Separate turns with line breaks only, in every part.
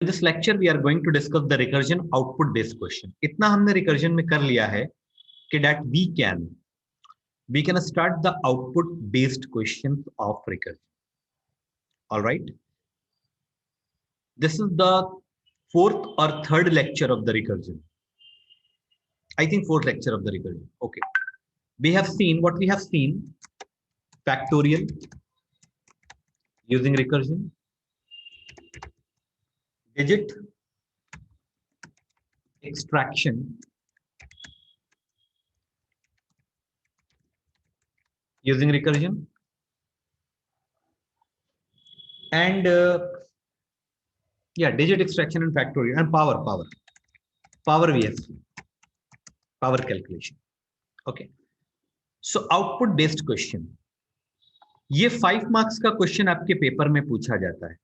In this lecture we are going to discuss the recursion output based question. इतना हमने recursion में कर लिया है कि that we can start the output based questions of recursion. All right. This is the fourth or third lecture of the recursion. I think fourth lecture of the recursion. Okay. We have seen what we have seen: factorial using recursion, digit extraction using recursion, and digit extraction and factorial, and power we have seen, power calculation. Okay. So output based question, ये 5 marks का question आपके paper में पूछा जाता है.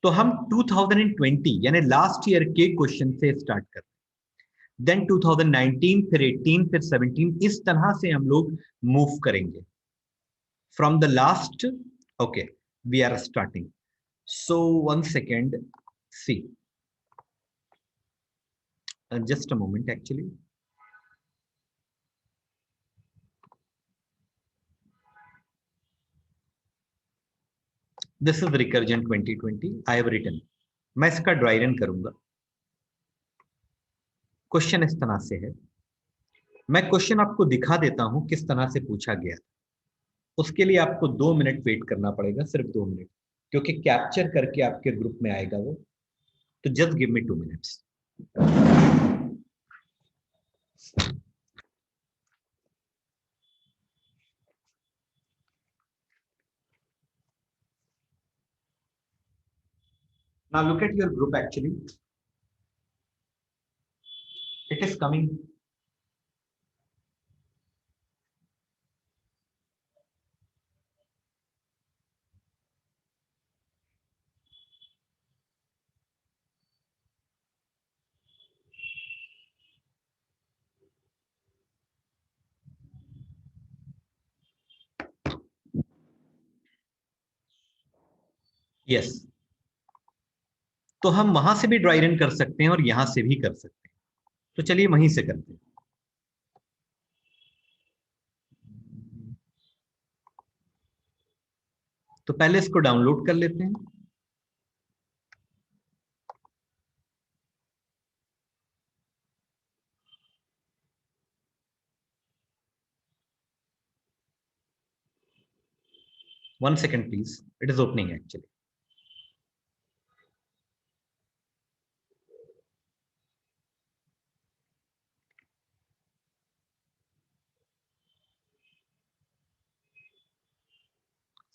तो हम 2020 यानी लास्ट ईयर के क्वेश्चन से स्टार्ट करते हैं, देन 2019, फिर 18, फिर 17, इस तरह से हम लोग मूव करेंगे from the last. Okay, we are starting. So 1 second, see, just a moment actually. This is recursion 2020. I have written. मैं इसका ड्राई रन करूंगा. क्वेश्चन इस तरह से है. मैं क्वेश्चन आपको दिखा देता हूं किस तरह से पूछा गया. उसके लिए आपको 2 मिनट वेट करना पड़ेगा, सिर्फ 2 मिनट, क्योंकि कैप्चर करके आपके ग्रुप में आएगा वो. तो just give me 2 minutes. Now look at your group actually. It is coming. Yes. तो हम वहां से भी ड्राई रन कर सकते हैं और यहां से भी कर सकते हैं. तो चलिए वहीं से करते हैं. तो पहले इसको डाउनलोड कर लेते हैं. One second please, it is opening actually.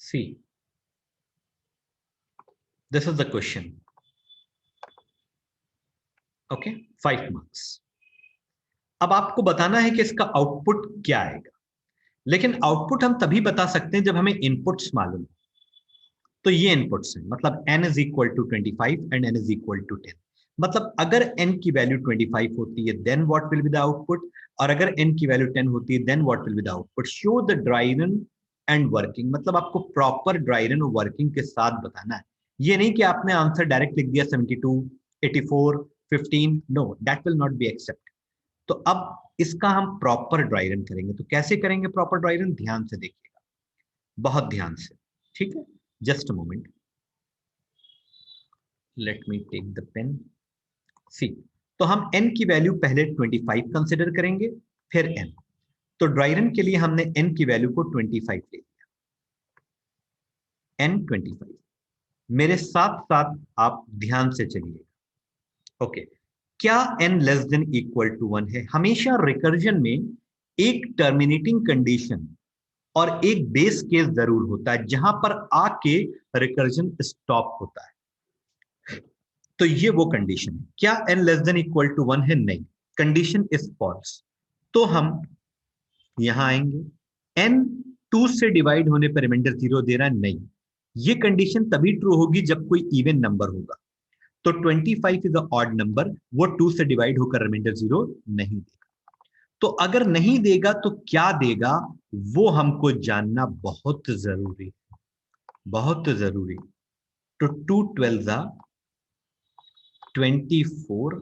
See, this is the question. Okay, 5 marks. अब आपको बताना है कि इसका आउटपुट क्या आएगा. लेकिन आउटपुट हम तभी बता सकते हैं जब हमें इनपुट्स मालूम. तो ये इनपुट्स हैं, मतलब n is equal to 25 and n is equal to 10. मतलब अगर n की वैल्यू 25 होती है then what will be the output, और अगर n की वैल्यू 10 होती है then what will be the output. Show the dry run and working. मतलब आपको प्रॉपर ड्राई रन और वर्किंग के साथ बताना है. ये नहीं कि आपने आंसर डायरेक्ट लिख दिया 72, 84, 15. No, that will not be accept. तो अब इसका हम प्रॉपर ड्राई रन करेंगे. तो कैसे करेंगे प्रॉपर ड्राई रन, ध्यान से देखिएगा, बहुत ध्यान से. ठीक है, just a moment, let me take the pen. See, तो हम n की वैल्यू पहले 25 कंसिडर करेंगे, फिर n. तो ड्राई रन के लिए हमने n की वैल्यू को 25 ले लिया. n 25. मेरे साथ साथ आप ध्यान से चलिए. ओके, क्या n less than equal to 1 है. हमेशा रिकर्जन में एक टर्मिनेटिंग कंडीशन और एक बेस केस जरूर होता है जहां पर आके रिकर्जन स्टॉप होता है. तो ये वो कंडीशन है. क्या n less than equal to 1 है? नहीं, कंडीशन इज फॉल्स. तो हम यहां आएंगे. n 2 से डिवाइड होने पर रिमाइंडर 0 दे रहा है? नहीं, ये कंडीशन तभी ट्रू होगी जब कोई इवन नंबर होगा. तो 25 इज अ ऑड नंबर, वो 2 से डिवाइड होकर रिमाइंडर 0 नहीं देगा. तो अगर नहीं देगा तो क्या देगा, वो हमको जानना बहुत जरूरी, बहुत जरूरी. तो 2 12 जा 24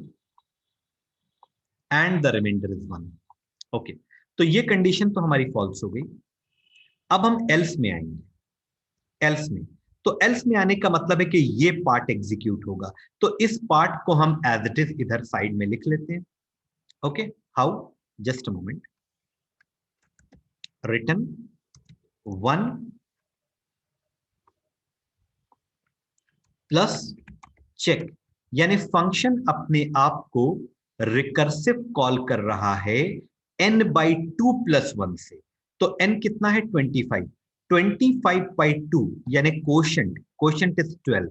and the reminder is 1। Okay, तो ये कंडीशन तो हमारी फॉल्स हो गई। अब हम एल्स में आएंगे। एल्स में, तो एल्स में आने का मतलब है कि ये पार्ट एग्जीक्यूट होगा, तो इस पार्ट को हम एज इट इज इधर साइड में लिख लेते हैं। Okay, how, just a moment. Return 1 plus check, यानी फंक्शन अपने आप को रिकर्सिव कॉल कर रहा है n/2 प्लस 1 से। तो n कितना है 25, 25/2 यानी quotient, quotient is 12,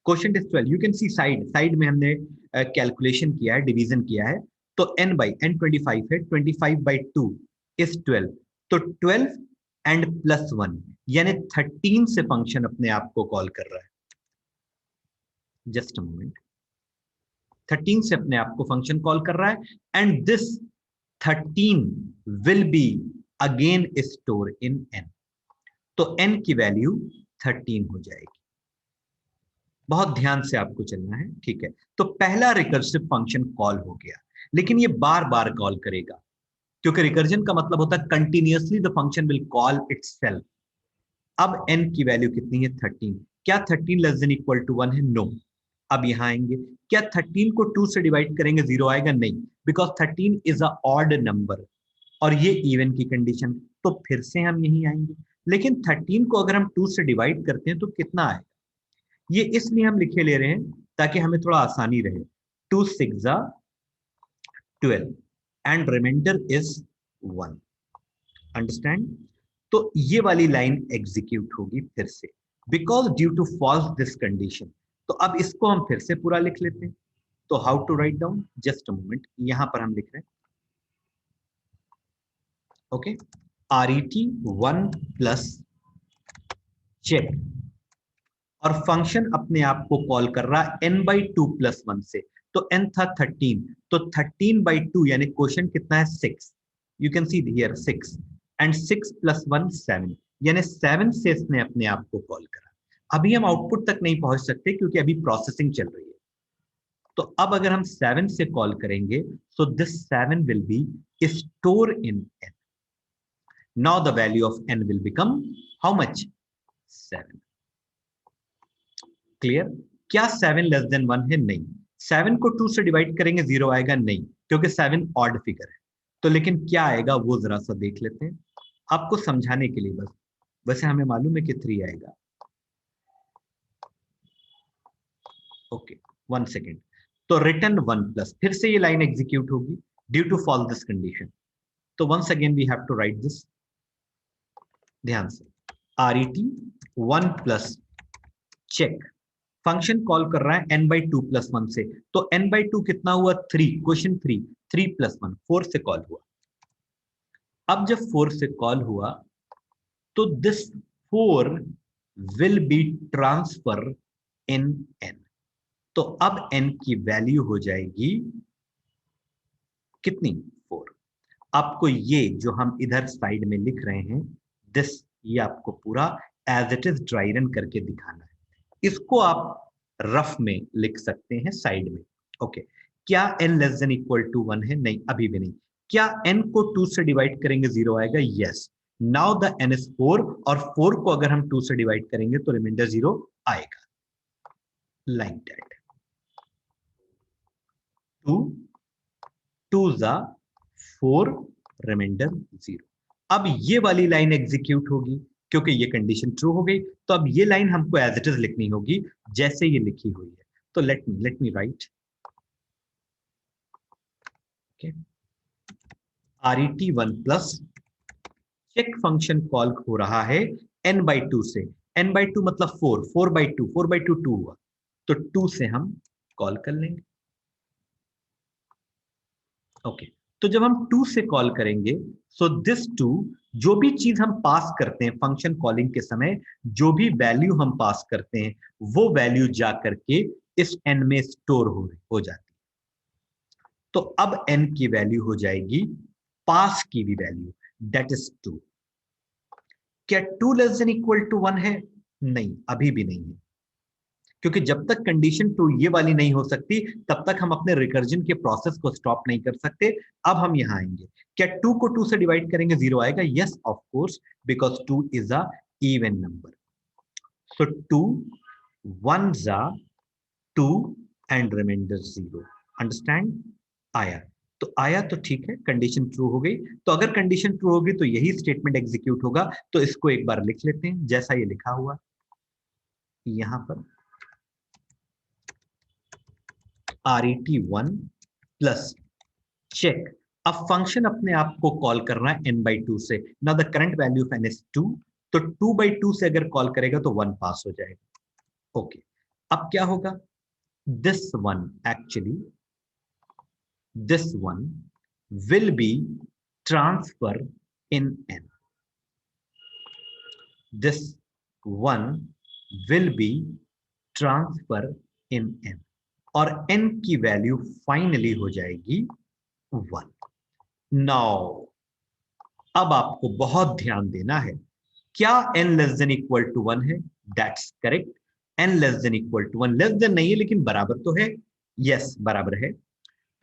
quotient is 12। You can see side, side में हमने कैलकुलेशन किया है, डिवीजन किया है। तो n 25 है, 25/2 इज 12, तो 12 एंड प्लस 1 यानी 13 से फंक्शन अपने आप को कॉल कर रहा है। जस्ट अ मोमेंट, 13 से अपने आप को फंक्शन कॉल कर रहा है, and this 13 will be again store in n। तो n की वैल्यू 13 हो जाएगी। बहुत ध्यान से आपको चलना है, ठीक है। तो पहला रिकर्सिव फंक्शन कॉल हो गया, लेकिन ये बार बार कॉल करेगा, क्योंकि रिकर्जन का मतलब होता है continuously the function will call itself. अब n की वैल्यू कितनी है 13, क्या 13 लेस देन इक्वल टू 1 है? नो। अब यहां आएंगे, क्या 13 को 2 से डिवाइड करेंगे 0 आएगा? नहीं, because 13 is a odd number और ये इवन की कंडीशन। तो फिर से हम यहीं आएंगे, लेकिन 13 को अगर हम 2 से डिवाइड करते हैं तो कितना आएगा? ये इसलिए हम लिखे ले रहे हैं ताकि हमें थोड़ा आसानी रहे। 2 6 12 एंड रिमाइंडर इज 1। अंडरस्टैंड? तो ये वाली लाइन एग्जीक्यूट होगी फिर से, because due to false this condition. तो अब इसको हम फिर से पूरा लिख लेते हैं। तो how to write down, just a moment, यहां पर हम लिख रहे हैं ओके, RET1 प्लस चेक, और फंक्शन अपने आप को कॉल कर रहा है n/2 प्लस 1 से। तो n था 13, तो 13/2 यानी क्वेश्चन कितना है 6। You can see here 6 and 6 plus 1 7, यानी 7 से इसने अपने आप को कॉल करा। अभी हम आउटपुट तक नहीं पहुंच सकते क्योंकि अभी प्रोसेसिंग चल रही है। तो अब अगर हम 7 से कॉल करेंगे, so this 7 will be store in n। Now the value of n will become how much? 7। Clear? क्या 7 लेस देन 1 है? नहीं। 7 को 2 से डिवाइड करेंगे 0 आएगा? नहीं, क्योंकि 7 ऑड फिगर है। तो लेकिन क्या आएगा वो जरा सा देख लेते हैं आपको समझाने के लिए बस। वैसे हमें मालूम है कि 3 आएगा। Okay, 1 second. तो रिटर्न 1 प्लस, फिर से ये लाइन एग्जीक्यूट होगी due to fall this condition. तो once again we have to write this, ध्यान से। RET1 plus check, function call कर रहा है n/2 प्लस 1 से। तो n/2 कितना हुआ? 3, क्वेश्चन 3, 3 प्लस 1 4 से कॉल हुआ। अब जब 4 से कॉल हुआ तो this 4 will be transfer in n। तो अब n की वैल्यू हो जाएगी कितनी? 4। आपको ये जो हम इधर साइड में लिख रहे हैं दिस, ये आपको पूरा as it is dry run करके दिखाना है। इसको आप रफ में लिख सकते हैं साइड में। ओके, क्या n less than equal to 1 है? नहीं, अभी भी नहीं। क्या n को 2 से डिवाइड करेंगे 0 आएगा? Yes. Now the n is 4, और 4 को अगर हम 2 से डिवाइड करेंगे तो रिमाइंडर 0 आएगा, लाइक दैट। 2 2 जा 4, रिमाइंडर 0। अब ये वाली लाइन एग्जीक्यूट होगी क्योंकि ये कंडीशन ट्रू हो गई। तो अब ये लाइन हमको एज इट इज लिखनी होगी जैसे ये लिखी हुई है। तो let me write, okay, RET1 plus check, function call हो रहा है n/2 से। n/2 मतलब 4, 4/2, 4/2 2 हुआ, तो 2 से हम कॉल कर लेंगे। ओके, तो जब हम 2 से कॉल करेंगे, सो दिस 2, जो भी चीज हम पास करते हैं फंक्शन कॉलिंग के समय, जो भी वैल्यू हम पास करते हैं वो वैल्यू जा करके इस n में स्टोर हो जाती है। तो अब n की वैल्यू हो जाएगी पास की भी वैल्यू, दैट इज 2। क्या 2 लेस देन इक्वल टू 1 है? नहीं, अभी भी नहीं है। क्योंकि जब तक कंडीशन ट्रू ये वाली नहीं हो सकती तब तक हम अपने रिकर्जन के प्रोसेस को स्टॉप नहीं कर सकते। अब हम यहां आएंगे, क्या 2 को 2 से डिवाइड करेंगे 0 आएगा? Yes of course, because 2 is a even number. So 2 1s are 2 and reminder 0। Understand? आया तो आया तो ठीक है, कंडीशन ट्रू हो गई। तो अगर कंडीशन ट्रू होगी तो यही स्टेटमेंट एग्जीक्यूट होगा। तो इसको एक बार लिख लेते हैं जैसा ये लिखा हुआ यहां पर, RET1 प्लस चेक। अब फंक्शन अपने आप को कॉल करना है n/2 से। Now the current value of n is 2, तो 2/2 से अगर कॉल करेगा तो 1 पास हो जाएगा। ओके, अब क्या होगा? This one actually this one will be transfer in n. This one will be transfer in n और n की वैल्यू फाइनली हो जाएगी 1। नाउ अब आपको बहुत ध्यान देना है, क्या n less than equal to 1 है? That's correct, n less than equal to 1, less than नहीं है लेकिन बराबर तो है। यस बराबर है।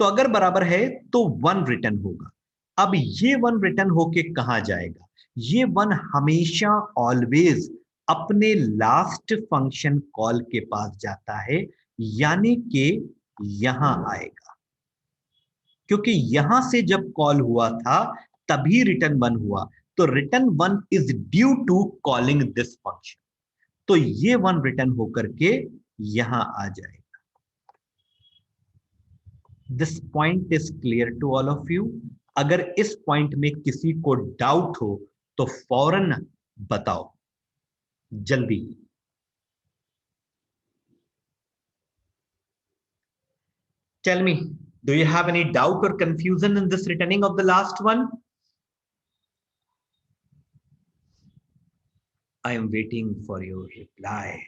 तो अगर बराबर है तो 1 रिटर्न होगा। अब ये 1 रिटर्न होके कहां जाएगा? ये 1 हमेशा ऑलवेज अपने लास्ट फंक्शन कॉल के पास जाता है, यानी कि यहां आएगा, क्योंकि यहां से जब कॉल हुआ था तभी रिटर्न 1 हुआ। तो return 1 is due to calling this function. तो ये 1 रिटर्न होकर के यहां आ जाएगा। This point is clear to all of you? अगर इस पॉइंट में किसी को डाउट हो तो फौरन बताओ, जल्दी। Tell me, do you have any doubt और confusion in this returning of the last one? I am waiting for your reply.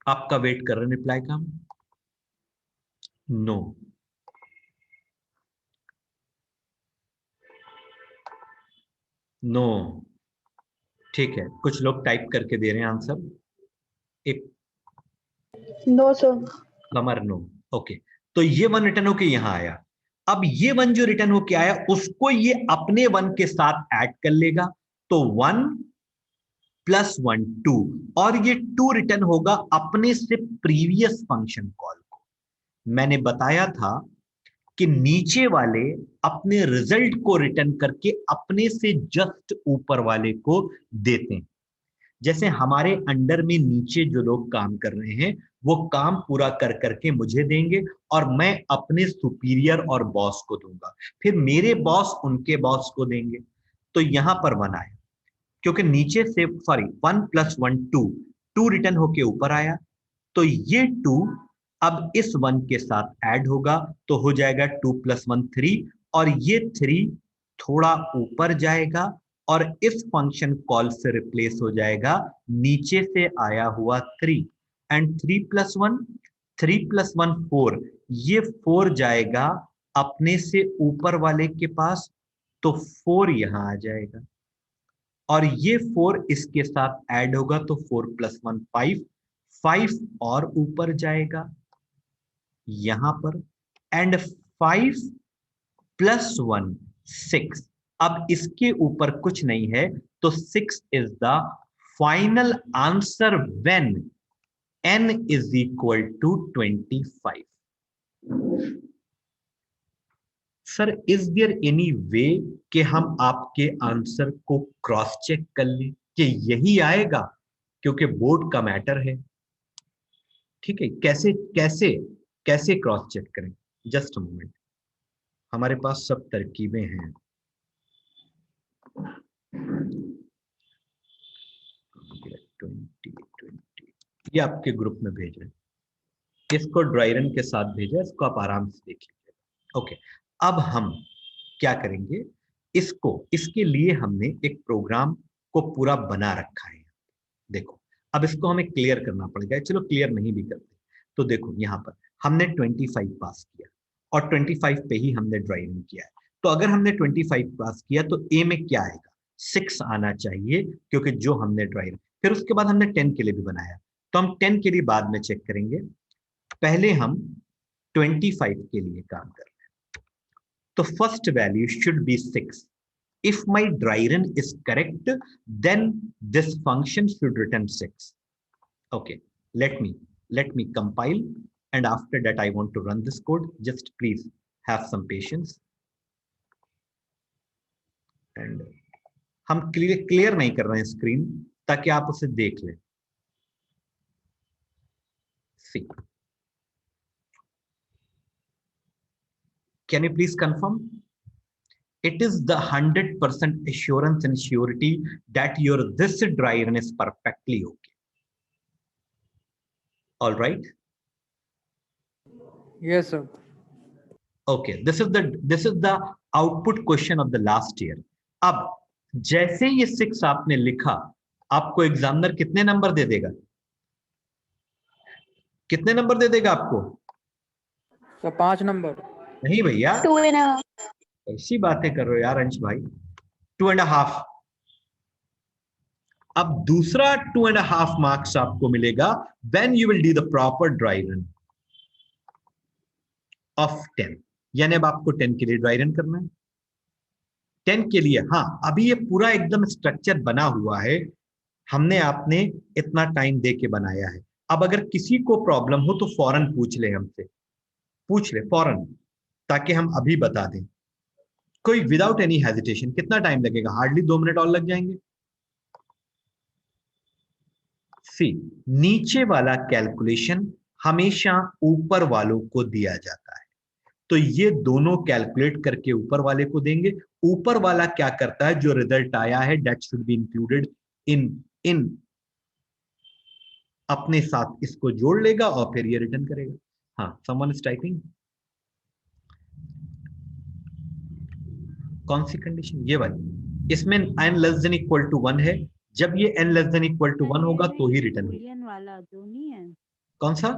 आपका वेट कर रहे हैं रिप्लाई का। नो, नो, ठीक है, कुछ लोग टाइप करके दे रहे हैं आंसर। एक
नो सर।
कमर नो। ओके, तो ये 1 रिटर्न होके यहां आया। अब ये 1 जो रिटर्न होके आया उसको ये अपने 1 के साथ ऐड कर लेगा, तो 1 प्लस 1 2, और ये 2 रिटर्न होगा अपने से प्रीवियस फंक्शन कॉल को। मैंने बताया था कि नीचे वाले अपने रिजल्ट को रिटर्न करके अपने से जस्ट ऊपर वाले को देते हैं। जैसे हमारे अंडर में नीचे जो लोग काम कर रहे हैं वो काम पूरा कर करके मुझे देंगे और मैं अपने सुपीरियर और बॉस को दूंगा, फिर मेरे बॉस उनके बॉस को देंगे। तो यहां पर 1 आया क्योंकि नीचे से 1 प्लस 1 2, 2 रिटर्न होके ऊपर आया। तो ये 2 अब इस 1 के साथ ऐड होगा तो हो जाएगा 2 प्लस 1 3, और ये 3 थोड़ा ऊपर जाएगा और इस फंक्शन कॉल से रिप्लेस हो जाएगा नीचे से आया हुआ 3। एंड 3 प्लस 1, 3 प्लस 1 4, ये 4 जाएगा अपने से ऊपर वाले के पास, तो 4 यहां आ जाएगा और ये 4 इसके साथ ऐड होगा तो 4 प्लस 1 5, 5 और ऊपर जाएगा यहां पर, एंड 5 प्लस 1 6। अब इसके ऊपर कुछ नहीं है तो 6 is the final answer when n is equal to 25। Sir is there any way कि हम आपके आंसर को क्रॉस चेक कर लें कि यही आएगा, क्योंकि बोर्ड का मैटर है। ठीक है, कैसे कैसे कैसे क्रॉस चेक करें? जस्ट अ मोमेंट, हमारे पास सब तरकीबें हैं। 20 ये आपके ग्रुप में भेज रहे हैं, इसको ड्राई रन के साथ भेजा, इसको आप आराम से देख लीजिएगा। ओके, अब हम क्या करेंगे, इसको इसके लिए हमने एक प्रोग्राम को पूरा बना रखा है। देखो अब इसको हमें क्लियर करना पड़ेगा, चलो क्लियर नहीं भी करते तो देखो यहां पर हमने 25 पास किया और 25 पे ही हमने ड्राई रन किया है। तो अगर हमने 25 पास किया तो ए में क्या आएगा? 6 आना चाहिए, क्योंकि जो हमने ड्राइव, फिर उसके बाद हमने 10 के लिए भी बनाया, तो हम 10 के लिए बाद में चेक करेंगे, पहले हम 25 के लिए काम कर रहे हैं। तो first value should be 6. If my dry run is correct, then this function should return 6. Okay, let me compile, and after that I want to run this code. Just please have some patience. And हम clear नहीं कर रहे हैं screen, ताकि आप उसे देख लें. See, can you please confirm? It is the 100% assurance and surety that your this dry run is perfectly okay. All right.
Yes, sir.
Okay, this is the output question of the last year. अब जैसे ये 6 आपने लिखा, आपको examiner कितने number दे देगा? कितने number दे देगा आपको?
तो 5 नंबर।
नहीं भैया,
2.5.
ऐसी बातें कर रहे हो यार अंश भाई। 2.5। अब दूसरा 2.5 मार्क्स आपको मिलेगा when you will do the proper dry run of 10. यानी अब आपको 10 के लिए ड्राई रन करना है। 10 के लिए, हाँ, अभी ये पूरा एकदम स्ट्रक्चर बना हुआ है, हमने आपने इतना टाइम दे के बनाया है। अब अगर किसी को प्रॉब्लम हो तो फौरन पूछ ले हमसे, पूछ ले फौरन, ताकि हम अभी बता दें, कोई विदाउट एनी हेजिटेशन। कितना टाइम लगेगा? हार्डली 2 मिनट और लग जाएंगे। सी, नीचे वाला कैलकुलेशन हमेशा ऊपर वालों को दिया जाता है, तो ये दोनों कैलकुलेट करके ऊपर वाले को देंगे। ऊपर वाला क्या करता है, जो रिजल्ट आया है that should be included in अपने साथ इसको जोड़ लेगा और फिर ये रिटर्न करेगा। हाँ, समवन इज टाइपिंग। कौन सी कंडीशन? ये वाली, इसमें n less than equal to 1 है। जब ये n less than equal to 1 होगा तो ही रिटर्न होगा।
बुलियन वाला जो नहीं है,
कौन सा?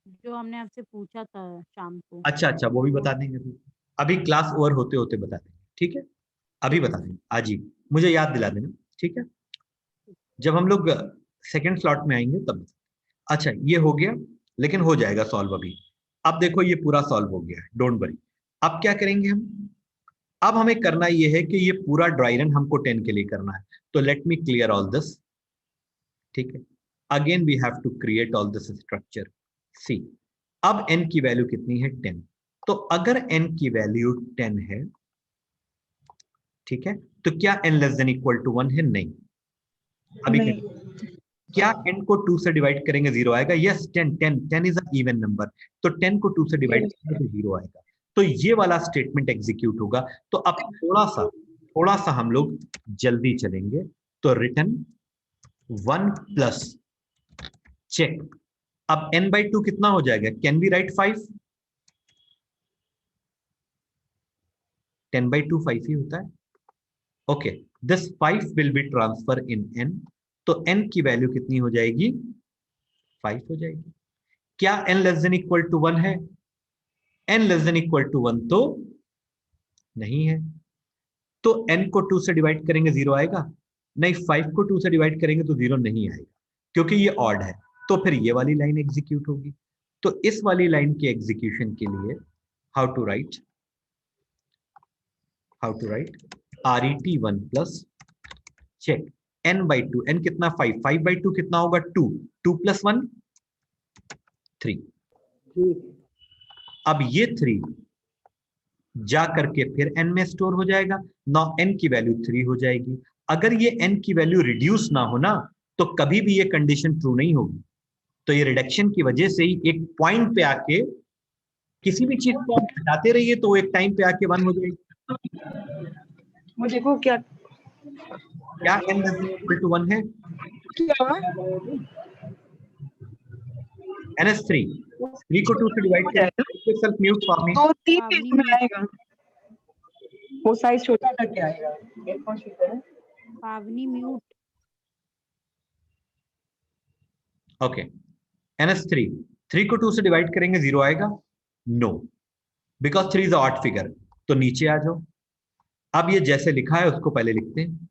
जो हमने आपसे पूछा था शाम को।
अच्छा, वो भी बता देंगे अभी क्लास ओवर होते होते बता देंगे, ठीक है? अभी बता देंगे, आज ही मुझे याद दिला देना, ठीक है? जब हम लोग सेकंड स्लॉट में आएंगे तब। अच्छा, ये हो गया, लेकिन हो जाएगा सॉल्व अभी। अब देखो ये पूरा सॉल्व हो गया है, डोंट वरी। अब क्या करेंगे हम? अब हमें करना ये है कि ये पूरा ड्राई रन हमको 10 के लिए करना है, तो let me clear all this, ठीक है? Again we have to create all this structure. See, अब n की वैल्यू कितनी है? 10। तो अगर n की वैल्यू 10 है, ठीक है, तो क्या n less than equal to 1 है? नहीं। अभी
नहीं।
क्या n को 2 से डिवाइड करेंगे 0 आएगा? Yes, 10 is a even number, तो 10 को 2 से डिवाइड करेंगे तो 0 आएगा। तो ये वाला स्टेटमेंट एग्जीक्यूट होगा। तो अब थोड़ा सा हम लोग जल्दी चलेंगे, तो रिटर्न 1 प्लस चेक। अब n/2 कितना हो जाएगा? Can we write 5? 10/2 5 ही होता है। Okay, this 5 will be transfer in n, तो n की वैल्यू कितनी हो जाएगी? 5 हो जाएगी। क्या n less than equal to 1 है? n less than equal to 1 तो नहीं है, तो n को 2 से डिवाइड करेंगे 0 आएगा? नहीं। 5 को 2 से डिवाइड करेंगे तो 0 नहीं आएगा, क्योंकि ये ऑड है। तो फिर ये वाली लाइन एग्जीक्यूट होगी। तो इस वाली लाइन के एग्जीक्यूशन के लिए how to write ret1 plus check n/2। n कितना? 5। 5/2 कितना होगा? 2। 2 प्लस 1 3। अब ये 3 जा करके फिर n में स्टोर हो जाएगा। नौ n की वैल्यू 3 हो जाएगी। अगर ये n की वैल्यू रिड्यूस ना हो ना, तो कभी भी ये कंडीशन ट्रू नहीं होगी। तो ये रिडक्शन की वजह से ही एक पॉइंट पे आके किसी भी चीज को आप घटाते रहिए तो एक टाइम पे आके 1 हो जाएगी।
वो देखो क्या
n इक्वल टू 1 है?
क्या
ns3 3 को 2 से डिवाइड करें, self mute for me.
2-3 page में आएगा, वो साइज छोटा करके आएगा।
पावनी म्यूट।
ओके, ns3 3 को 2 से डिवाइड करेंगे 0 आएगा? No, because 3 is odd figure. तो नीचे आ जाओ। अब ये जैसे लिखा है उसको पहले लिखते हैं।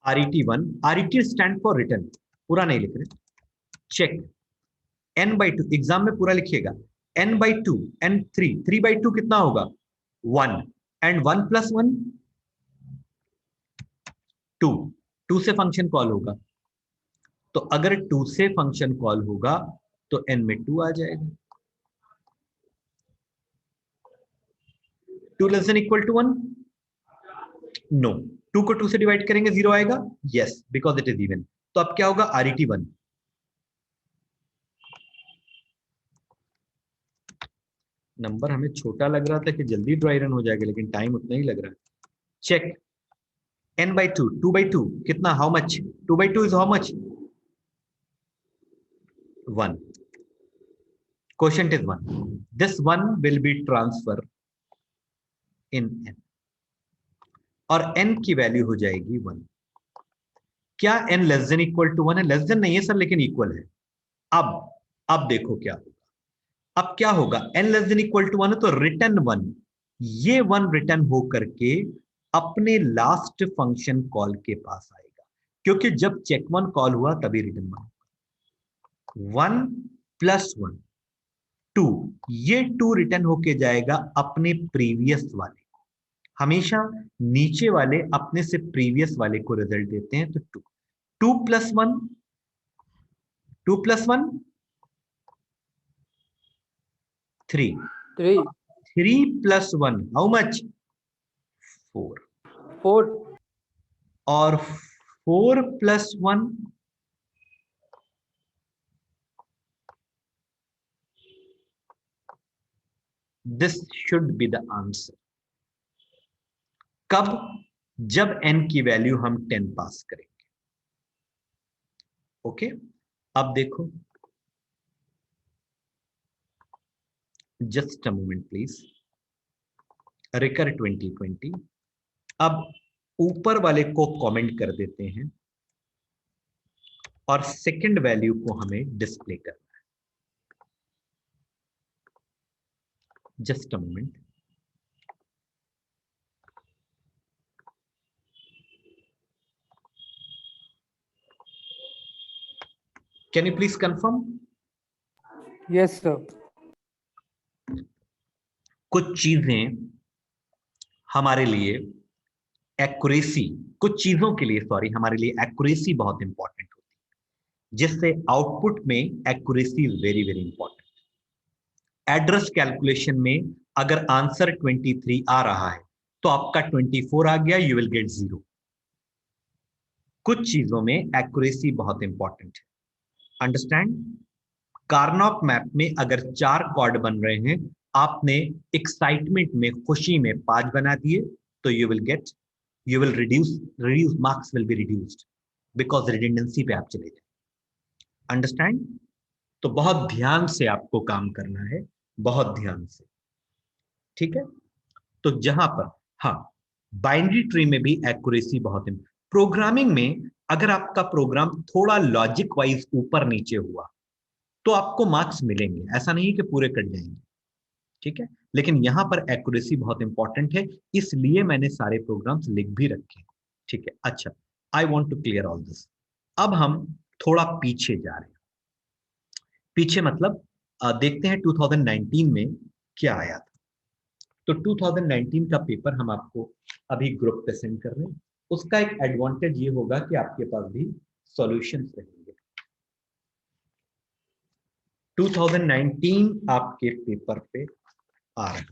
RET1, RET stand for return, पूरा नहीं लिख रहे, चेक n/2, एग्जाम में पूरा लिखिएगा, n/2 and 3/2 कितना होगा 1 and 1 + 1 2 से फंक्शन कॉल होगा, तो अगर 2 से फंक्शन कॉल होगा तो n में 2 आ जाएगा, 2 ≤ 1, नो, 2 को 2 से डिवाइड करेंगे 0 आएगा, yes because it is even, तो अब क्या होगा RET1, नंबर हमें छोटा लग रहा था कि जल्दी ड्राई रन हो जाएगा, लेकिन टाइम उतना ही लग रहा है, चेक n/2, 2/2 कितना, how much, 2/2 is how much 1, quotient is 1, this 1 will be transfer in n और n की वैल्यू हो जाएगी 1, क्या n <= 1 है, लेस देन नहीं है सर लेकिन इक्वल है, अब देखो क्या होगा, अब क्या होगा n <= 1 है तो रिटर्न 1, ये 1 रिटर्न हो करके अपने लास्ट फंक्शन कॉल के पास आएगा, क्योंकि जब चेक 1 कॉल हुआ तभी रिटर्न 1 + 1 2, ये 2 रिटर्न होके जाएगा अपने प्रीवियस वाले को, हमेशा नीचे वाले अपने से प्रीवियस वाले को रिजल्ट देते हैं, तो 2 + 1 2 + 1 3
3
3 + 1 हाउ मच 4
4
और 4 + 1 this should be the answer, कब, जब n की वैल्यू हम 10 पास करेंगे, ओके अब देखो, just a moment please, recur 2020, अब ऊपर वाले को कमेंट कर देते हैं और सेकंड वैल्यू को हमें डिस्प्ले करना है, just a moment, can you please confirm,
yes sir.
कुछ चीजें हमारे लिए एक्यूरेसी, कुछ चीजों के लिए सॉरी हमारे लिए एक्यूरेसी बहुत इंपॉर्टेंट होती है, जिससे आउटपुट में accuracy is very very important, address calculation में अगर आंसर 23 आ रहा है तो आपका 24 आ गया, यू विल गेट 0, कुछ चीजों में एक्यूरेसी बहुत इंपॉर्टेंट है, अंडरस्टैंड, कार्नोक मैप में अगर 4 कॉर्ड बन रहे हैं, आपने एक्साइटमेंट में, खुशी में 5 बना दिए, तो you will reduce marks will be reduced because redundancy पे आप चले जाए, अंडरस्टैंड, तो बहुत ध्यान से आपको काम करना है, बहुत ध्यान से, ठीक है, तो जहां पर हाँ बाइनरी ट्री में भी एक्यूरेसी बहुत है, प्रोग्रामिंग में अगर आपका प्रोग्राम थोड़ा लॉजिक वाइज ऊपर नीचे हुआ तो आपको मार्क्स मिलेंगे, ऐसा नहीं कि पूरे कट जाएंगे, ठीक है, लेकिन यहां पर एक्यूरेसी बहुत इंपॉर्टेंट है, इसलिए मैंने सारे प्रोग्राम्स लिख भी रखे, ठीक है, अच्छा, I want to clear all this, अब हम थोड़ा पीछे जा रहे हैं, पीछे मतलब देखते हैं 2019 में क्या आया था, तो 2019 का पेपर हम आपको अभी ग्रुप पे सेंड कर रहे हैं, उसका एक एडवांटेज ये होगा कि आपके पास भी सॉल्यूशंस रहेंगे, 2019 आपके पेपर पे आ रहा है,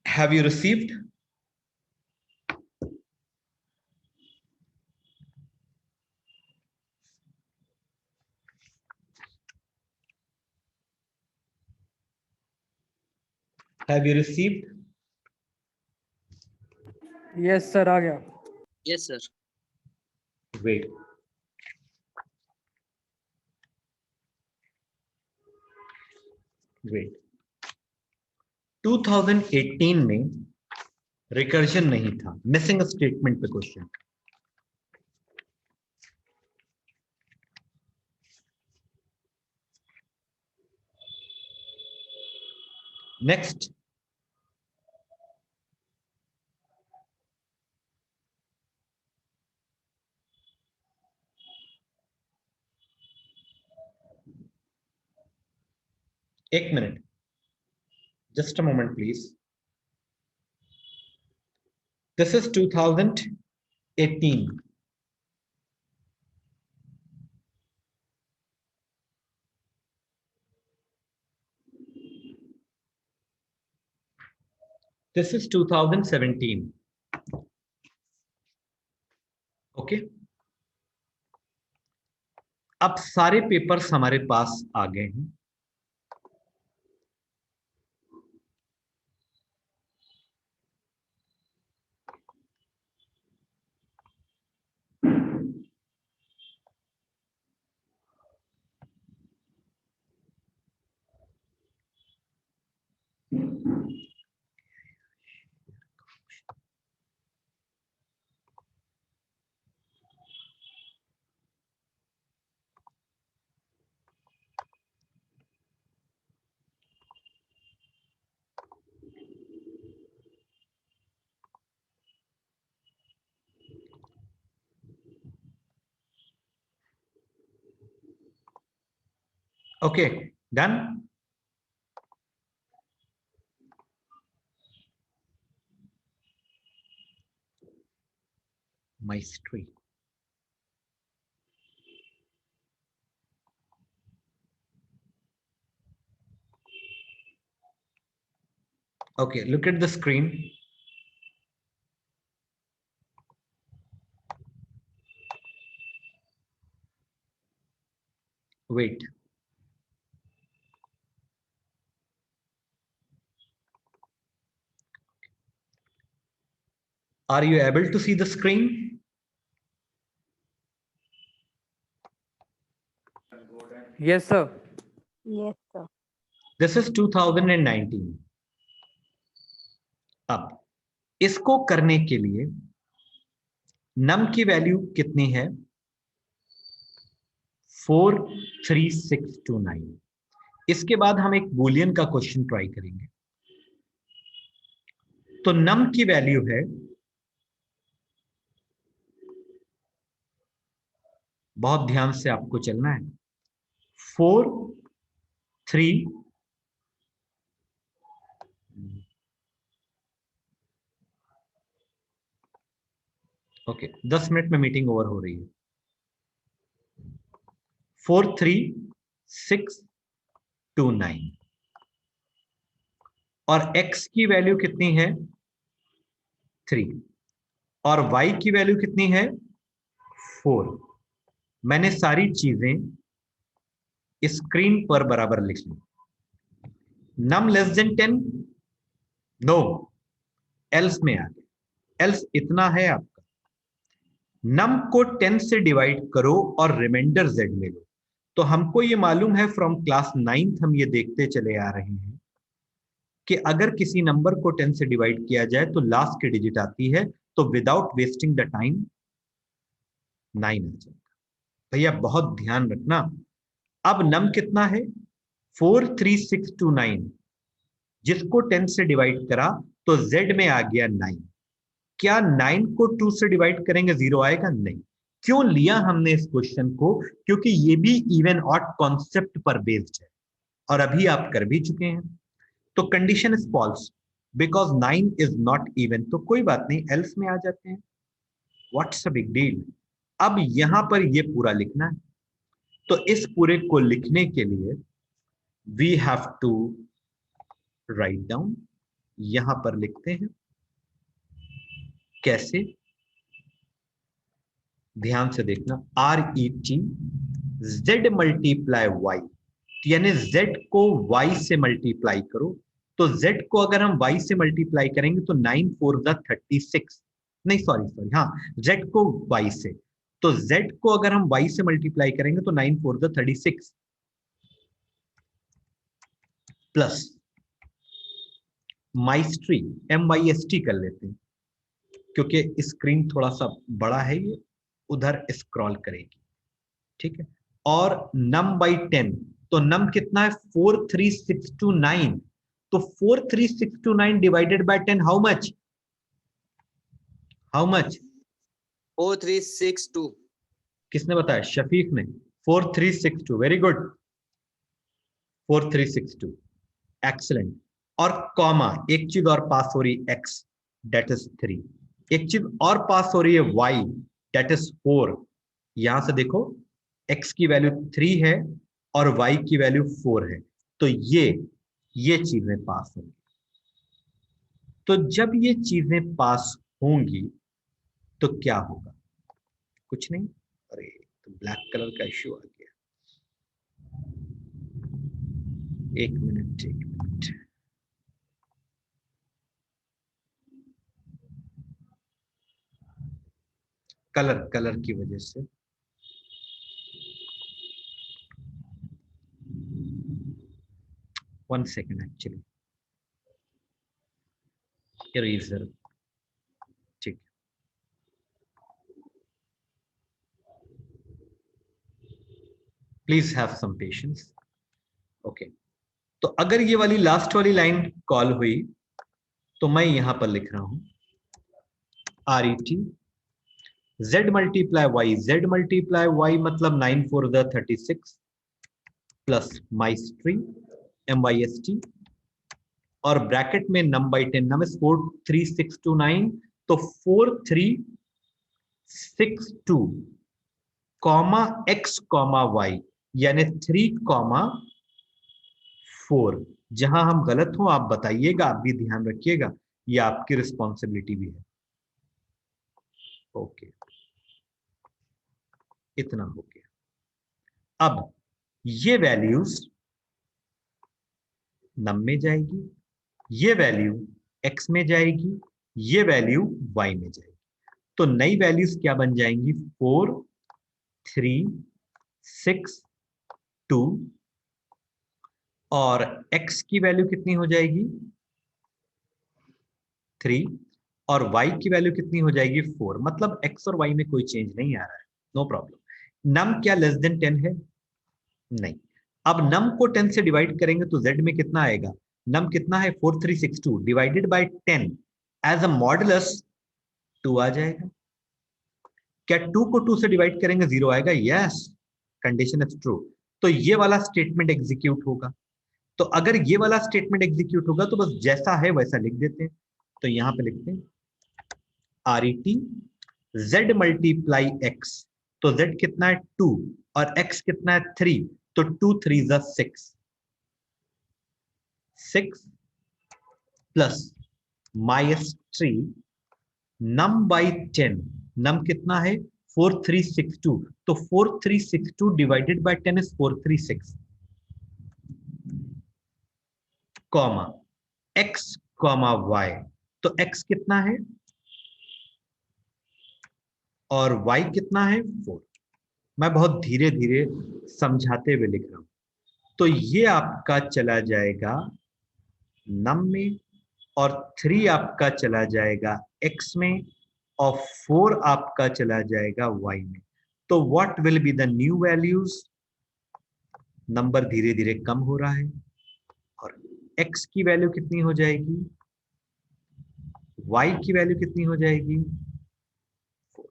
have you received, have you received,
yes sir आ गया।
Yes sir.
wait, wait, 2018 में रिकर्जन नहीं था, मिसिंग स्टेटमेंट पे क्वेश्चन। नेक्स्ट, एक minute, just a moment please. This is 2018। This is 2017. Okay, अब सारे पेपर्स हमारे पास आ गए हैं। Okay, done. Maestry. Okay, look at the screen. Wait. Are you able to see the screen?
Yes, sir.
Yes, sir.
This is 2019. अब इसको करने के लिए नम की वैल्यू कितनी है? 43629। इसके बाद हम एक बूलियन का क्वेश्चन ट्राई करेंगे। तो नम की वैल्यू है, बहुत ध्यान से आपको चलना है, 4 3 ओके, 10 मिनट में मीटिंग ओवर हो रही है। 43629 और x की वैल्यू कितनी है? 3 और y की वैल्यू कितनी है? 4। मैंने सारी चीजें स्क्रीन पर बराबर लिख ली। नम लेस देन 10, नो, एल्स में आ गया। एल्स इतना है आपका, नम को 10 से डिवाइड करो और रिमाइंडर z ले लो। तो हमको ये मालूम है, फ्रॉम क्लास 9th हम ये देखते चले आ रहे हैं कि अगर किसी नंबर को 10 से डिवाइड किया जाए तो लास्ट की डिजिट आती है, तो विदाउट वेस्टिंग द टाइम 9 आ जाएगा। भैया बहुत ध्यान रखना। अब नम कितना है? 43629, जिसको 10 से डिवाइड करा तो z में आ गया 9। क्या 9 को 2 से डिवाइड करेंगे 0 आएगा? नहीं। क्यों लिया हमने इस क्वेश्चन को? क्योंकि ये भी इवन ऑड कॉन्सेप्ट पर बेस्ड है और अभी आप कर भी चुके हैं। तो condition is false because 9 is not even. तो कोई बात नहीं, एल्स में आ जाते हैं, व्हाट्स अ बिग डील। अब यहां पर ये पूरा लिखना है, तो इस पूरे को लिखने के लिए we have to write down. यहां पर लिखते हैं कैसे, ध्यान से देखना। RET Z मल्टीप्लाई Y, यानी Z को Y से मल्टीप्लाई करो। तो Z को अगर हम Y से मल्टीप्लाई करेंगे तो 9 4 36, नहीं सॉरी हाँ, Z को Y से, तो Z को अगर हम Y से मल्टीप्लाई करेंगे तो 9 4 36 प्लस माइस्ट्री MYST कर लेते हैं, क्योंकि स्क्रीन थोड़ा सा बड़ा है, ये उधर स्क्रॉल करेगी, ठीक है। और नम बाई 10, तो नम कितना है 43629, तो 43629 divided by 10 how much, how much
4362
किसने बताया, शफीक ने, 4362, वेरी गुड, 4362, एक्सीलेंट। और कॉमा, एक चीज और पास हो रही x, डेट इज 3, एक चीज और पास हो रही है y, डेट इज 4। यहां से देखो x की वैल्यू 3 है और y की वैल्यू 4 है, तो ये चीजें पास होंगी। तो जब ये चीजें पास होंगी तो क्या होगा, कुछ नहीं, अरे तो ब्लैक कलर का इश्यू आ गया, एक मिनट, कलर की वजह से। वन सेकेंड, एक्चुअली इरेजर, ठीक, please have some patience. Okay, तो अगर ये वाली लास्ट वाली लाइन कॉल हुई तो मैं यहां पर लिख रहा हूं RET Z multiply Y, Z multiply Y मतलब 9 4 36 प्लस माइस्ट्री MYST, और ब्रैकेट में नम बाई 10, नम इज 43629, तो 4362 कॉमा x कॉमा y, यानी 3,4। जहां हम गलत हो आप बताइएगा, आप भी ध्यान रखिएगा, ये आपकी रिस्पॉन्सिबिलिटी भी है। ओके, इतना हो गया। अब ये वैल्यूज नम में जाएगी, ये वैल्यू x में जाएगी, ये वैल्यू y में जाएगी, तो नई वैल्यूज क्या बन जाएंगी, 4 3 6 2, और x की वैल्यू कितनी हो जाएगी 3, और y की वैल्यू कितनी हो जाएगी 4, मतलब x और y में कोई चेंज नहीं आ रहा है, नो प्रॉब्लम। नम क्या लेस देन 10 है, नहीं। अब नम को 10 से डिवाइड करेंगे तो z में कितना आएगा, नम कितना है 4362 divided by 10 as a modulus 2 आ जाएगा। क्या 2 को 2 से डिवाइड करेंगे 0 आएगा, यस, कंडीशन इज ट्रू, तो ये वाला स्टेटमेंट एग्जीक्यूट होगा। तो अगर ये वाला स्टेटमेंट एग्जीक्यूट होगा तो बस जैसा है वैसा लिख देते हैं, तो यहां पे लिखते हैं RET Z मल्टीप्लाई x, तो z कितना है 2 और x कितना है 3, तो 2 3 जा 6 प्लस माइस्ट्री नम बाई 10, नम कितना है 4362, तो 4362 divided by 10 is 436, comma x comma y, तो x कितना है और y कितना है 4। मैं बहुत धीरे धीरे समझाते हुए लिख रहा हूं, तो ये आपका चला जाएगा नम में, और 3 आपका चला जाएगा x में, और 4 आपका चला जाएगा y में। तो what will be the new values, number धीरे धीरे कम हो रहा है, और x की वैल्यू कितनी हो जाएगी, y की वैल्यू कितनी हो जाएगी 4।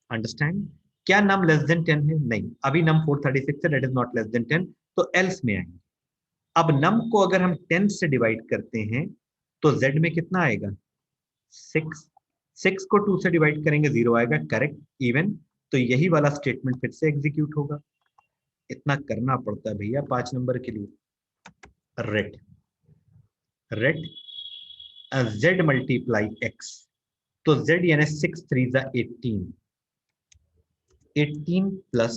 अंडरस्टैंड, क्या नम लेस देन 10 है, नहीं, अभी नम 436 है, that is not less than 10, तो एल्स में आएंगे। अब नम को अगर हम 10 से डिवाइड करते हैं तो z में कितना आएगा 6, 6 को 2 से डिवाइड करेंगे 0 आएगा, करेक्ट, इवन, तो यही वाला स्टेटमेंट फिर से एग्जीक्यूट होगा। इतना करना पड़ता है भैया 5 नंबर के लिए। रेट z मल्टीप्लाई x, तो z यानी 6 3 जा 18, 18 plus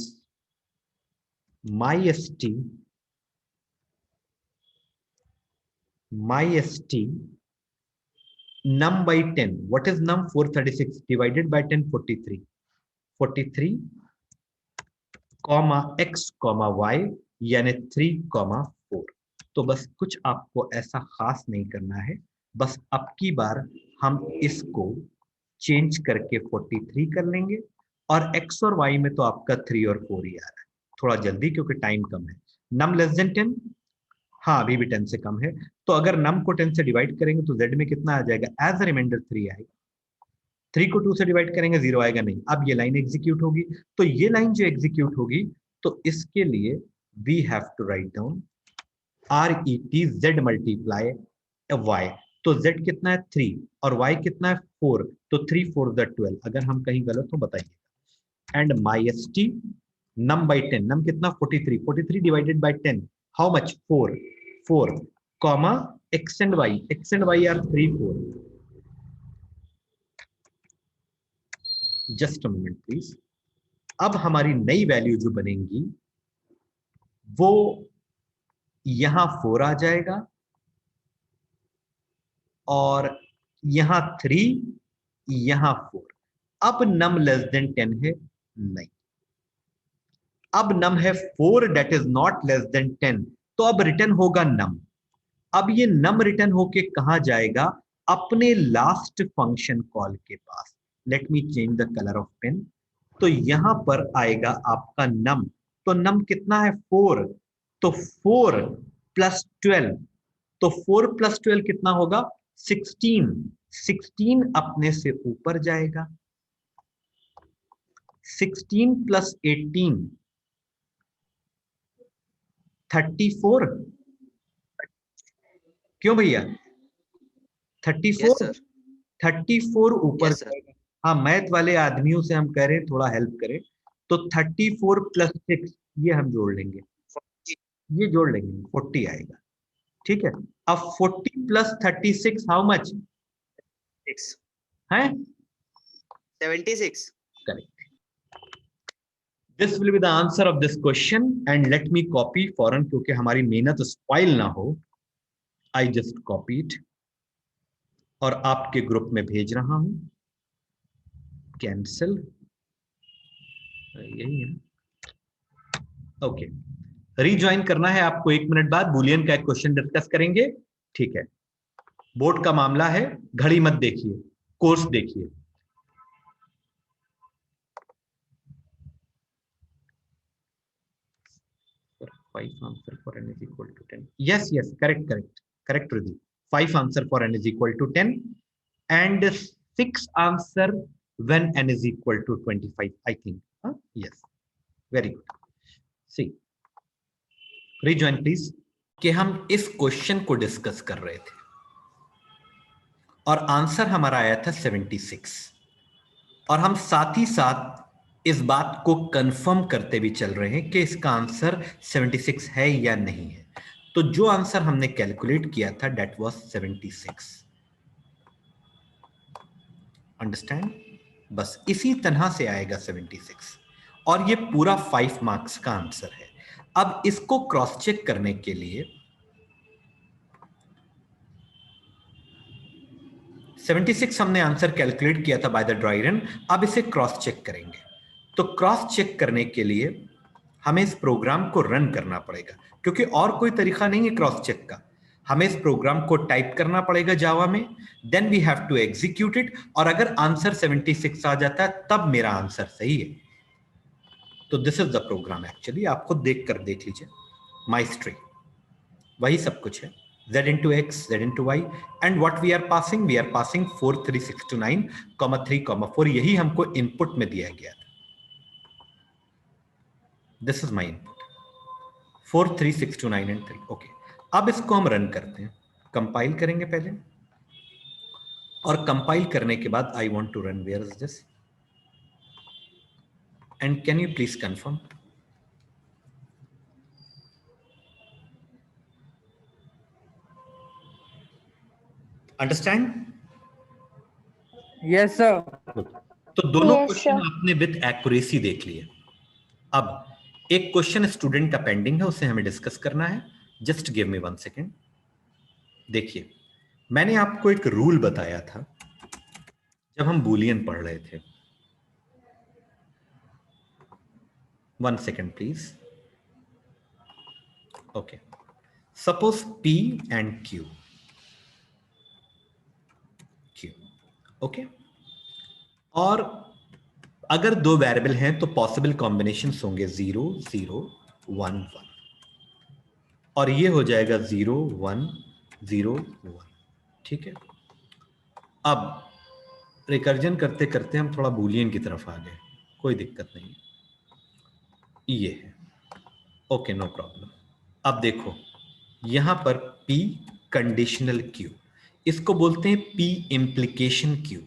माइस्टी num by 10, what is num 436 divided by 10 43 comma x comma y यानी 3 comma 4। तो बस कुछ आपको ऐसा खास नहीं करना है, बस अब की बार हम इसको चेंज करके 43 कर लेंगे, और x और y में तो आपका 3 और 4 ही आ रहा है, थोड़ा जल्दी क्योंकि टाइम कम है। नम लेस देन 10, हाँ अभी भी 10 से कम है, तो अगर नम को 10 से डिवाइड करेंगे तो z में कितना आ जाएगा, एज अ रिमाइंडर 3 आएगा। 3 को 2 से डिवाइड करेंगे 0 आएगा नहीं। अब ये लाइन एग्जीक्यूट होगी, तो ये लाइन जो एग्जीक्यूट होगी तो इसके लिए we have to write down RET z multiply y। तो z कितना है 3 और y कितना है 4, तो 3 4 12। अगर हम कहीं गलत हो बताइए। And myst num by 10, num कितना 43, 43 divided by 10 how much 4, 4 comma x and y are 3 4। Just a moment please. अब हमारी नई वैल्यू जो बनेगी वो यहां 4 आ जाएगा, और यहां 3, यहां 4। अब नम लेस देन 10 है नहीं, अब नम है 4 that is not less than 10, तो अब रिटर्न होगा नम। अब ये नम रिटर्न होके कहां जाएगा, अपने लास्ट फंक्शन कॉल के पास। Let me change the colour of pen. तो यहां पर आएगा आपका नम, तो नम कितना है 4, तो 4 प्लस 12, तो 4 प्लस 12 कितना होगा 16, 16 अपने से ऊपर जाएगा। 16 प्लस 18 34, क्यों भैया 34,
यस सर
34 ऊपर
यस सर
जाएगा। हाँ मैथ वाले आदमियों से हम कह रहे हैं थोड़ा हेल्प करें, तो 34 प्लस 6 ये हम जोड़ लेंगे, ये जोड़ लेंगे 40 आएगा। ठीक है, अब 40 प्लस 36 हाउ मच
6
है
76
correct. This will be the answer of this question, and let me copy फॉरन क्योंकि हमारी मेहनत स्पॉइल ना हो। आई जस्ट कॉपी इट और आपके ग्रुप में भेज रहा हूं। कैंसिल, यही है ओके। रीज्वाइन करना है आपको 1 मिनट बाद, बुलियन का एक क्वेश्चन डिस्कस करेंगे। ठीक है, बोर्ड का मामला है, घड़ी मत देखिए, कोर्स देखिए। Five answer for n is equal to 10. Yes, yes, correct, Rudy. 5 answer for n is equal to 10, and 6 answer when n is equal to 25, I think. Yes, very good. See, rejoin please. कि हम इस question को discuss कर रहे थे और answer हमारा आया था 76, और हम साथ ही साथ इस बात को कंफर्म करते भी चल रहे हैं कि इसका आंसर 76 है या नहीं है। तो जो आंसर हमने कैलकुलेट किया था डेट वाज 76। अंडरस्टैंड? बस इसी तरह से आएगा 76, और ये पूरा 5 मार्क्स का आंसर है। अब इसको क्रॉस चेक करने के लिए 76 हमने आंसर कैलकुलेट किया था बाय द ड्राई रन, अब इसे क्रॉस चेक करेंगे। तो क्रॉस चेक करने के लिए हमें इस प्रोग्राम को रन करना पड़ेगा, क्योंकि और कोई तरीका नहीं है क्रॉस चेक का। हमें इस प्रोग्राम को टाइप करना पड़ेगा जावा में, then we have to execute it, और अगर आंसर 76 आ जाता है तब मेरा आंसर सही है। तो this is the program actually, आप खुद देख लीजिए, माई स्ट्री वही सब कुछ है, z into x, z into y, and what we are passing 4 3 6 to 9, 3, 4, यही हमको इनपुट में दिया गया था। This is my input 4 3 6 to 9 and 3। Okay, अब इसको हम रन करते हैं, कंपाइल करेंगे पहले, और कंपाइल करने के बाद I want to run, where is this, and can you please confirm. Understand?
Yes, sir.
तो दोनों
Yes,
क्वेश्चन
sir.
आपने विद एक्यूरेसी देख लिए। अब एक क्वेश्चन स्टूडेंट का पेंडिंग है, उसे हमें डिस्कस करना है। Just give me 1 second. देखिए, मैंने आपको एक रूल बताया था जब हम बूलियन पढ़ रहे थे। 1 second please. Okay, suppose P and Q, okay. और अगर दो वेरिएबल हैं तो पॉसिबल कॉम्बिनेशंस होंगे 0 0 1 1, और ये हो जाएगा 0 1 0 1, ठीक है। अब रिकर्जन करते करते हम थोड़ा बूलियन की तरफ आ गए, कोई दिक्कत नहीं, ये है, ओके, नो प्रॉब्लम। अब देखो यहां पर P कंडीशनल Q, इसको बोलते हैं P इंप्लीकेशन Q,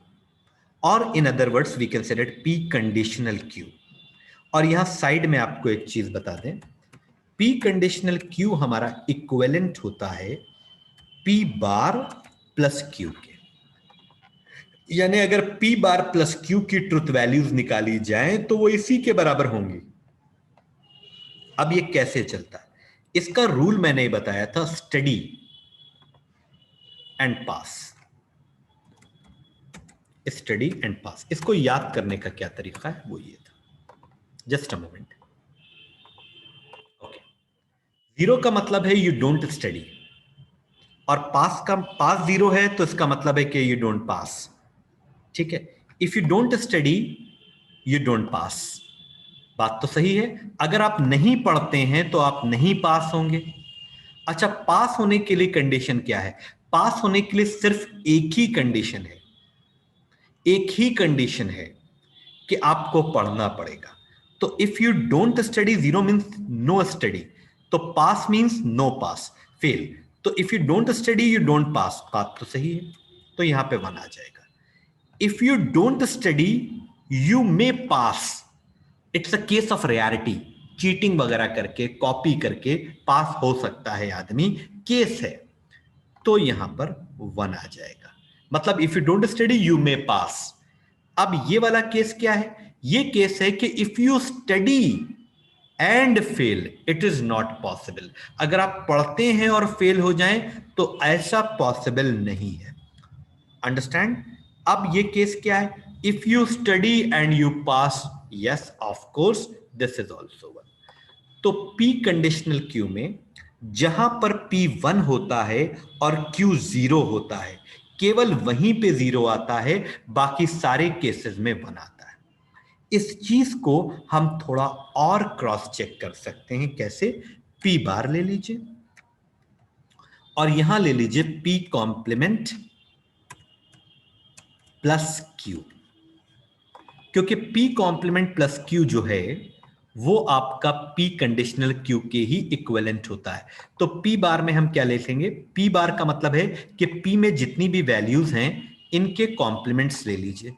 और in other words we can say P conditional Q। और यहां साइड में आपको एक चीज बता दें, P कंडीशनल Q हमारा इक्विवेलेंट होता है P बार प्लस Q के, यानी अगर P बार प्लस Q की ट्रुथ वैल्यूज निकाली जाए तो वो इसी के बराबर होंगी। अब ये कैसे चलता है, इसका रूल मैंने बताया था, study and pass, study and pass. इसको याद करने का क्या तरीका है वो ये था, जस्ट अ मोमेंट, ओके। 0 का मतलब है यू डोंट स्टडी, और पास 0 है तो इसका मतलब है कि यू डोंट पास, ठीक है। If you don't study you don't pass, बात तो सही है। अगर आप नहीं पढ़ते हैं तो आप नहीं पास होंगे। अच्छा, पास होने के लिए कंडीशन क्या है? पास होने के लिए सिर्फ एक ही कंडीशन है, एक ही कंडीशन है कि आपको पढ़ना पड़ेगा। तो if you don't study, 0 means no study, तो pass means no pass, fail. तो if you don't study you don't pass, बात तो सही है, तो यहां पे 1 आ जाएगा। If you don't study you may pass, it's a case of rarity, cheating वगैरह करके कॉपी करके पास हो सकता है आदमी, केस है, तो यहां पर 1 आ जाएगा। मतलब if you don't study you may pass. अब ये वाला केस क्या है? ये केस है कि if you study and fail it is not possible. अगर आप पढ़ते हैं और फेल हो जाएं तो ऐसा पॉसिबल नहीं है, अंडरस्टैंड। अब ये केस क्या है? If you study and you pass, yes of course this is also 1। तो P कंडीशनल Q में जहां पर P 1 होता है और Q 0 होता है, केवल वहीं पे 0 आता है, बाकी सारे केसेस में 1 आता है। इस चीज को हम थोड़ा और क्रॉस चेक कर सकते हैं, कैसे? P बार ले लीजिए और यहां ले लीजिए P कॉम्प्लीमेंट प्लस Q, क्योंकि P कॉम्प्लीमेंट प्लस Q जो है वो आपका P कंडीशनल Q के ही इक्विवेलेंट होता है। तो P बार में हम क्या ले लेंगे? P बार का मतलब है कि P में जितनी भी वैल्यूज हैं इनके कॉम्प्लीमेंट्स ले लीजिए।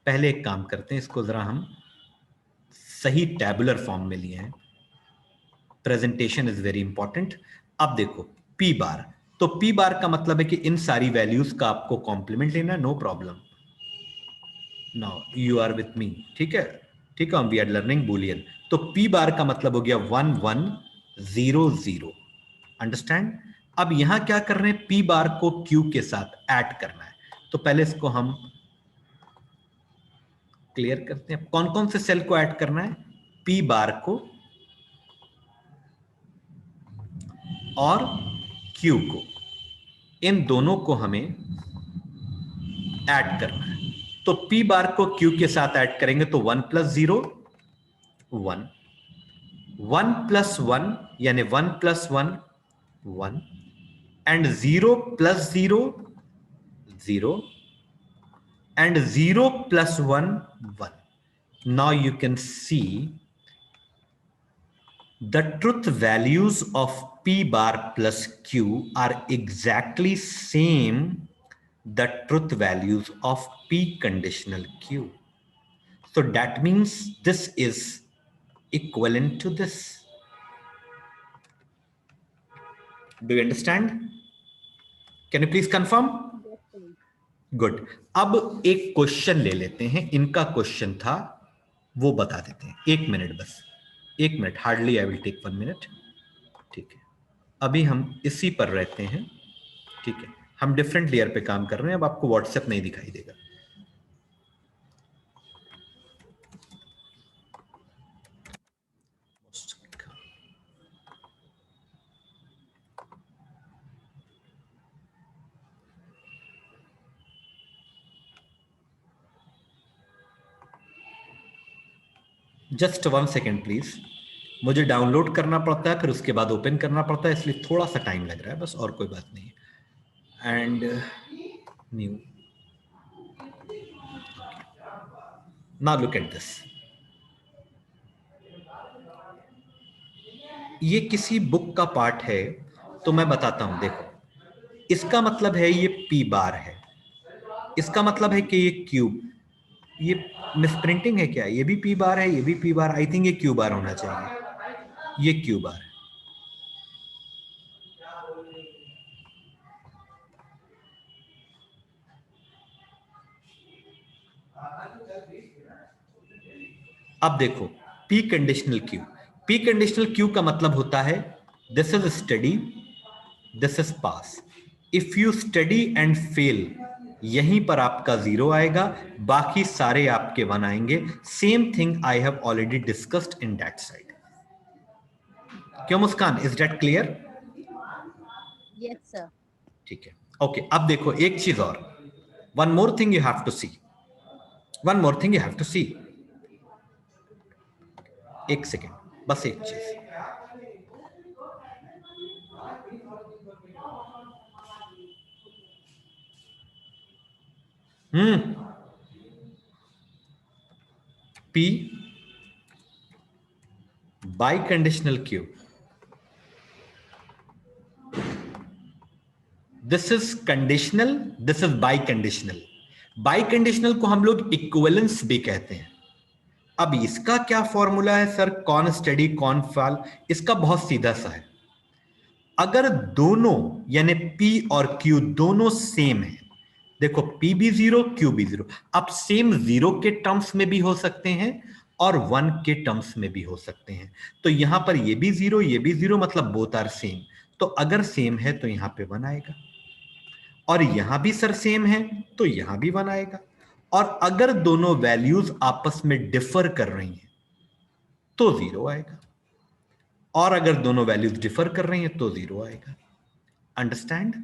पहले एक काम करते हैं, इसको जरा हम सही टैबुलर फॉर्म में लिए हैं, प्रेजेंटेशन इज वेरी इंपॉर्टेंट। अब देखो P बार, तो P बार का मतलब है कि इन सारी वैल्यूज का आपको कॉम्प्लीमेंट लेना है, no problem. Now you are with me, ठीक है, ठीक है, वी आर लर्निंग बूलियन। तो P बार का मतलब हो गया 1 1 0 0, अंडरस्टैंड। अब यहां क्या कर रहे हैं? P बार को Q के साथ ऐड करना है, तो पहले इसको हम क्लियर करते हैं। कौन कौन से सेल को ऐड करना है? P बार को और Q को, इन दोनों को हमें ऐड करना है। तो P बार को Q के साथ ऐड करेंगे तो 1 प्लस 0 1, 1 प्लस 1 यानी 1 plus 1 1, and 0 plus 0 0, and 0 plus 1 1. Now you can see the truth values of P bar plus Q are exactly same the truth values of P conditional Q. So that means this is equivalent to this. Do you understand? Can you please confirm? Good. अब एक question ले लेते हैं, इनका question था वो बता देते हैं। 1 मिनट बस, 1 minute, hardly I will take 1 minute, ठीक है। अभी हम इसी पर रहते हैं, ठीक है। हम डिफरेंट लेयर पे काम कर रहे हैं, अब आपको व्हाट्सएप नहीं दिखाई देगा। जस्ट 1 सेकेंड प्लीज, मुझे डाउनलोड करना पड़ता है, फिर उसके बाद ओपन करना पड़ता है, इसलिए थोड़ा सा टाइम लग रहा है, बस और कोई बात नहीं। And new, now look at this. ये किसी बुक का पार्ट है, तो मैं बताता हूं। देखो, इसका मतलब है ये पी बार है, इसका मतलब है कि ये क्यूब, ये मिसप्रिंटिंग है क्या? ये भी पी बार है, ये भी पी बार, आई थिंक ये क्यू बार होना चाहिए, ये क्यू बार है। अब देखो, P conditional Q, P conditional Q का मतलब होता है this is study, this is pass. If you study and fail, यहीं पर आपका 0 आएगा, बाकी सारे आपके 1 आएंगे। Same thing I have already discussed in that side. क्यों Muskaan, is that clear?
Yes sir.
ठीक है, ओके। अब देखो एक चीज और, one more thing you have to see, one more thing you have to see. एक सेकेंड, बस एक चीज। P biconditional Q. This is conditional, this is biconditional. Biconditional को हम लोग इक्विवेलेंस भी कहते हैं। अब इसका क्या फॉर्मूला है सर, कौन स्टडी कौन फॉल? इसका बहुत सीधा सा है। अगर दोनों यानी P और Q दोनों सेम है, देखो P भी 0 Q भी 0, अब सेम 0 के टर्म्स में भी हो सकते हैं और 1 के टर्म्स में भी हो सकते हैं। तो यहां पर ये भी 0 ये भी 0, मतलब बोथ आर सेम। तो अगर सेम है तो यहां पे 1 आएगा, और यहां भी सर सेम है तो यहां भी 1 आएगा। और अगर दोनों वैल्यूज आपस में डिफर कर रही हैं तो 0 आएगा, और अगर दोनों वैल्यूज डिफर कर रही हैं तो 0 आएगा। Understand?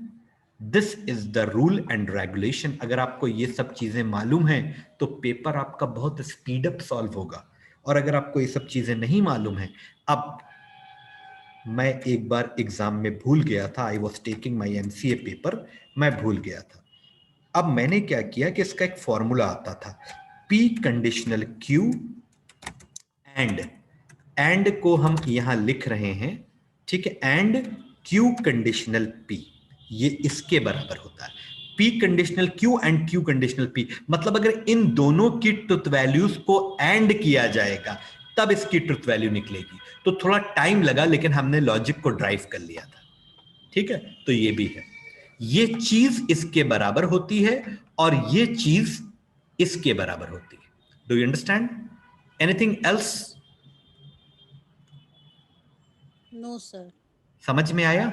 This is the rule and regulation. अगर आपको ये सब चीजें मालूम हैं तो पेपर आपका बहुत स्पीड अप सॉल्व होगा। और अगर आपको ये सब चीजें नहीं मालूम है, अब मैं एक बार एग्जाम में भूल गया था, I was taking my MCA paper, मैं भूल गया था। अब मैंने क्या किया कि इसका एक फॉर्मूला आता था, पी कंडीशनल क्यू एंड को हम यहां लिख रहे हैं, ठीक है, एंड क्यू कंडीशनल पी, ये इसके बराबर होता है। P conditional Q and Q conditional P, मतलब अगर इन दोनों की ट्रुथ वैल्यूज को एंड किया जाएगा तब इसकी ट्रुथ वैल्यू निकलेगी। तो थोड़ा टाइम लगा, लेकिन हमने लॉजिक को ड्राइव कर लिया था। ठीक है, तो ये भी है, ये चीज इसके बराबर होती है और ये चीज इसके बराबर होती है। Do you understand? Anything else?
No sir.
समझ में आया?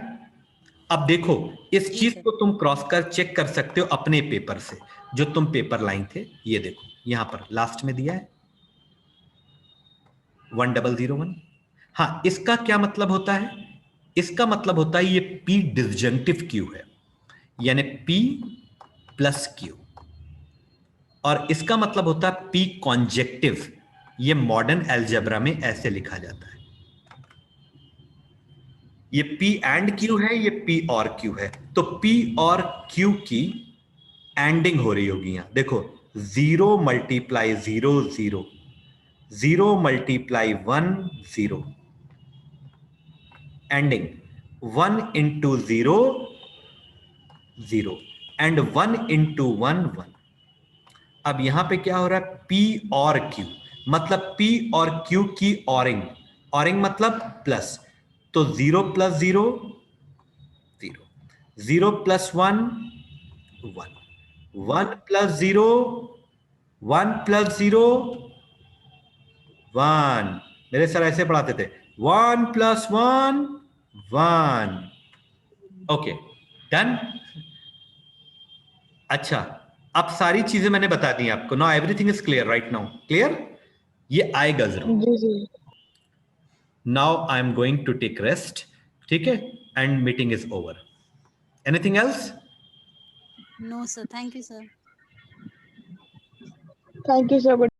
अब देखो, इस
जी
चीज
सर।
को तुम क्रॉस कर चेक कर सकते हो अपने पेपर से, जो तुम पेपर लाइन थे। ये देखो यहां पर लास्ट में दिया है 1001। हाँ, इसका क्या मतलब होता है? इसका मतलब होता है ये P डिसजंक्टिव क्यू है, यानी P प्लस क्यू। और इसका मतलब होता है P कॉन्जेक्टिव, ये मॉडर्न एल्जेब्रा में ऐसे लिखा जाता है। ये P एंड Q है, ये P और Q है। तो P और Q की एंडिंग हो रही होगी यहां देखो, 0 multiply 0 0, 0 multiply 1 0, ending 1 into 0 0, and 1 into 1 1। अब यहां पे क्या हो रहा है, P और Q, मतलब P और Q की ऑरिंग, ऑरिंग मतलब प्लस। तो 0 प्लस 0 0, 0 प्लस 1 1, 1 प्लस 0 1 प्लस 0 1। मेरे सर ऐसे पढ़ाते थे, 1 प्लस 1 1। Okay, done. अच्छा, अब सारी चीजें मैंने बता दी आपको। Now everything is clear right now, clear? ये आएगा जरूर।
जी जी।
Now I am going to take rest, ठीक है, and meeting is over. Anything else?
No sir, thank you sir.
Thank you sir.